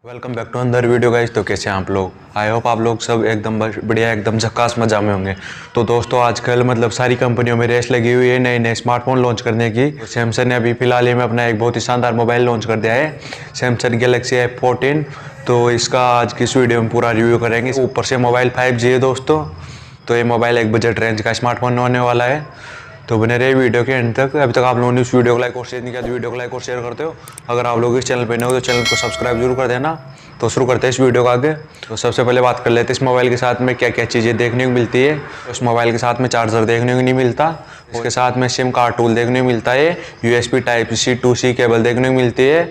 Welcome back to अंदर video guys. तो कैसे हैं आप लोग? आई होप आप लोग सब एकदम बढ़िया एकदम झक्कास मजा में होंगे। तो दोस्तों आजकल सारी कंपनियों में रेस लगी हुई है नए नए स्मार्टफोन लॉन्च करने की। तो सैमसंग ने अभी फिलहाल ही में अपना एक बहुत ही शानदार मोबाइल लॉन्च कर दिया है, सैमसंग गैलेक्सी F14। तो इसका आज की इस वीडियो में पूरा रिव्यू करेंगे। ऊपर से मोबाइल 5G है दोस्तों। तो ये मोबाइल एक बजट रेंज का स्मार्टफोन होने वाला है। तो बने रहे वीडियो के एंड तक। अभी तक आप लोगों ने इस वीडियो को लाइक और शेयर नहीं किया तो वीडियो को लाइक और शेयर करते हो। अगर आप लोग इस चैनल पे नए हो तो चैनल को सब्सक्राइब जरूर कर देना। तो शुरू करते हैं इस वीडियो को आगे। तो सबसे पहले बात कर लेते हैं इस मोबाइल के साथ में क्या क्या चीज़ें देखने को मिलती है। तो इस मोबाइल के साथ में चार्जर देखने को नहीं मिलता। इसके साथ में सिम कार्ड टूल देखने को मिलता है, USB Type-C 2C केबल देखने को मिलती है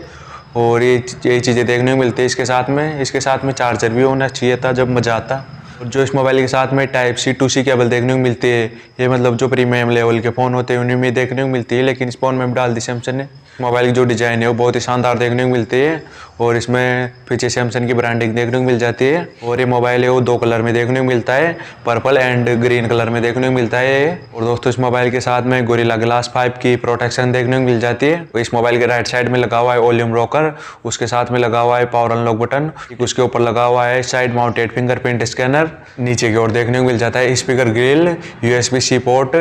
और ये चीज़ें देखने को मिलती है इसके साथ में चार्जर भी होना चाहिए था जब मज़ा आता। और जो इस मोबाइल के साथ में Type-C 2C केबल देखने को मिलती है, ये जो प्रीमियम लेवल के फ़ोन होते हैं उन्हीं में देखने को मिलती है, लेकिन इस फ़ोन में डाल दी सैमसंग ने। मोबाइल की जो डिज़ाइन है वो बहुत ही शानदार देखने को मिलती है और इसमें पीछे सैमसंग की ब्रांडिंग देखने को मिल जाती है। और ये मोबाइल है वो 2 कलर में देखने को मिलता है, पर्पल एंड ग्रीन कलर में देखने को मिलता है। और दोस्तों इस मोबाइल के साथ में गोरिल्ला ग्लास 5 की प्रोटेक्शन देखने को मिल जाती है। इस मोबाइल के राइट साइड में लगा हुआ है वॉल्यूम रॉकर, उसके साथ में लगा हुआ है पावर अनलॉक बटन, उसके ऊपर लगा हुआ है साइड माउंटेड फिंगरप्रिंट स्कैनर। नीचे की ओर देखने को मिल जाता है speaker grill, USB-C port,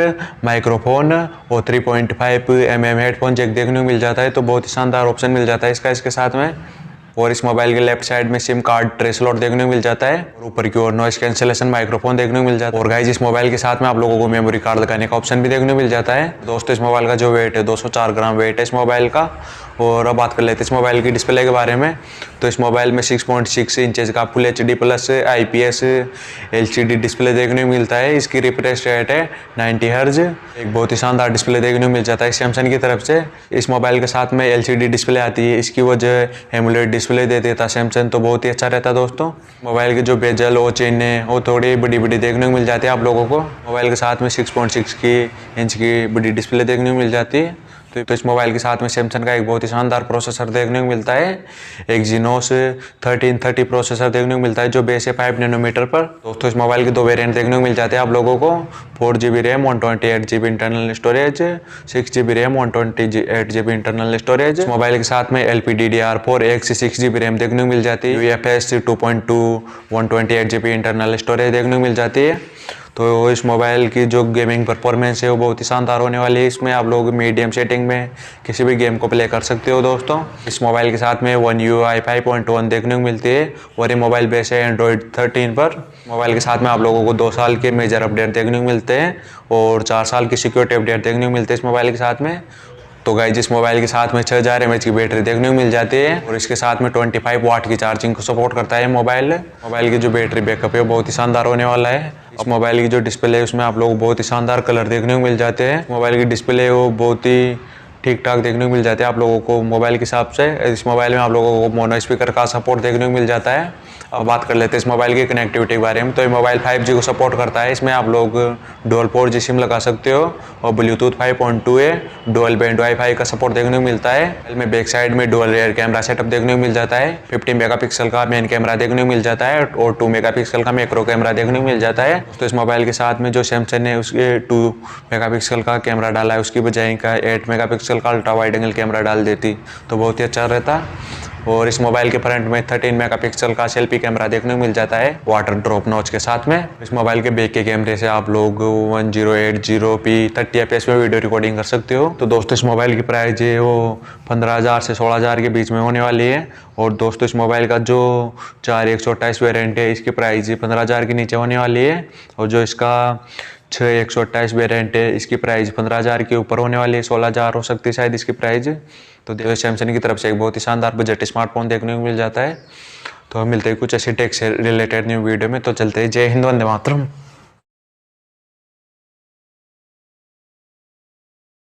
microphone और 3.5mm हेडफोन जैक देखने को मिल जाता है। तो बहुत ही शानदार ऑप्शन मिल जाता है इसके साथ में। और इस मोबाइल के लेफ्ट साइड में सिम कार्ड ट्रे स्लॉट देखने को मिल जाता है और ऊपर की ओर नॉइस कैंसलेशन माइक्रोफोन देखने को मिल जाता है। और गाइस इस मोबाइल के साथ में आप लोगों को मेमोरी कार्ड लगाने का ऑप्शन भी देखने को मिल जाता है। दोस्तों इस मोबाइल का जो वेट है 204 ग्राम वेट है इस मोबाइल का। और अब बात कर लेते हैं इस मोबाइल की डिस्प्ले के बारे में। तो इस मोबाइल में 6.6 इंचेस का full HD plus IPS LCD display देखने को मिलता है। इसकी रिफ्रेश रेट है 90 हर्ज। एक बहुत ही शानदार डिस्प्ले देखने को मिल जाता है सैमसंग की तरफ से। इस मोबाइल के साथ में LCD डिस्प्ले आती है, इसकी वजह एमुलेट डिस्प्ले दे देता सैमसंग, तो बहुत ही अच्छा रहता दोस्तों। मोबाइल के जो बेजल और चेन है वो थोड़ी बड़ी बड़ी देखने को मिल जाती है आप लोगों को। मोबाइल के साथ में 6.6 इंच की बड़ी डिस्प्ले देखने को मिल जाती है। तो इस मोबाइल के साथ में सैमसंग का एक बहुत ही शानदार प्रोसेसर देखने को मिलता है, एक Exynos 1330 प्रोसेसर देखने को मिलता है जो बेस है 5 नैनोमीटर पर। दोस्तों इस मोबाइल के 2 वेरिएंट देखने को मिल जाते हैं आप लोगों को, 4GB RAM 128GB internal storage, 6GB RAM 128GB internal storage. Mobile के साथ में LPDDR4 1 से 6GB रैम देखने को मिल जाती है, UFS 2.2 128GB इंटरनल स्टोरेज देखने को मिल जाती है। तो इस मोबाइल की जो गेमिंग परफॉर्मेंस है वो बहुत ही शानदार होने वाली है। इसमें आप लोग मीडियम सेटिंग में किसी भी गेम को प्ले कर सकते हो दोस्तों। इस मोबाइल के साथ में One UI 5.1 देखने को मिलती है और ये मोबाइल बेस है Android 13 पर। मोबाइल के साथ में आप लोगों को 2 साल के मेजर अपडेट देखने को मिलते हैं और 4 साल की सिक्योरिटी अपडेट देखने को मिलते हैं इस मोबाइल के साथ में। तो गाइस इस मोबाइल के साथ में 6000 mAh की बैटरी देखने को मिल जाती है और इसके साथ में 25 वाट की चार्जिंग को सपोर्ट करता है मोबाइल की जो बैटरी बैकअप है वो बहुत ही शानदार होने वाला है। इस मोबाइल की जो डिस्प्ले है उसमें आप लोग बहुत ही शानदार कलर देखने को मिल जाते हैं। मोबाइल की डिस्प्ले वो बहुत ही ठीक ठाक देखने को मिल जाते हैं आप लोगों को मोबाइल के हिसाब से। इस मोबाइल में आप लोगों को मोनो स्पीकर का सपोर्ट देखने को मिल जाता है। अब बात कर लेते हैं इस मोबाइल की कनेक्टिविटी के बारे में। तो ये मोबाइल 5G को सपोर्ट करता है। इसमें आप लोग डुअल 4G सिम लगा सकते हो और ब्लूटूथ 5.2 है, डुअल बैंड वाईफाई का सपोर्ट देखने को मिलता है। मोबाइल में बैक साइड में डुअल रियर कैमरा सेटअप देखने को मिल जाता है, 50 मेगापिक्सल का मेन कैमरा देखने को मिल जाता है और 2 मेगापिक्सल का मैक्रो कैमरा देखने को मिल जाता है। तो इस मोबाइल के साथ में जो सैमसंग ने उसके 2 मेगापिक्सल का कैमरा डाला है उसकी बजाय का 8 मेगापिक्सल का अल्ट्रा वाइड एंगल कैमरा डाल देती तो बहुत ही अच्छा रहता। और इस मोबाइल के फ्रंट में 13 मेगापिक्सल का सेल्फी कैमरा देखने को मिल जाता है वाटर ड्रॉप नॉच के साथ में। इस मोबाइल के बैक के कैमरे से आप लोग 1080p 30 fps में वीडियो रिकॉर्डिंग कर सकते हो। तो दोस्तों इस मोबाइल की प्राइस है वो 15,000 से 16,000 के बीच में होने वाली है। और दोस्तों इस मोबाइल का जो 4128 वेरिएंट है इसकी प्राइस 15,000 के नीचे होने वाली है और जो इसका 6128 वेरिएंट है इसकी प्राइस 15,000 के ऊपर होने वाली है, 16,000 हो सकती है शायद इसकी प्राइस। तो देखो सैमसंग की तरफ से एक बहुत ही शानदार बजट स्मार्टफोन देखने को मिल जाता है। तो हम मिलते हैं कुछ ऐसे टेक से रिलेटेड न्यू वीडियो में। तो चलते हैं। जय हिंद, वंदे मातरम।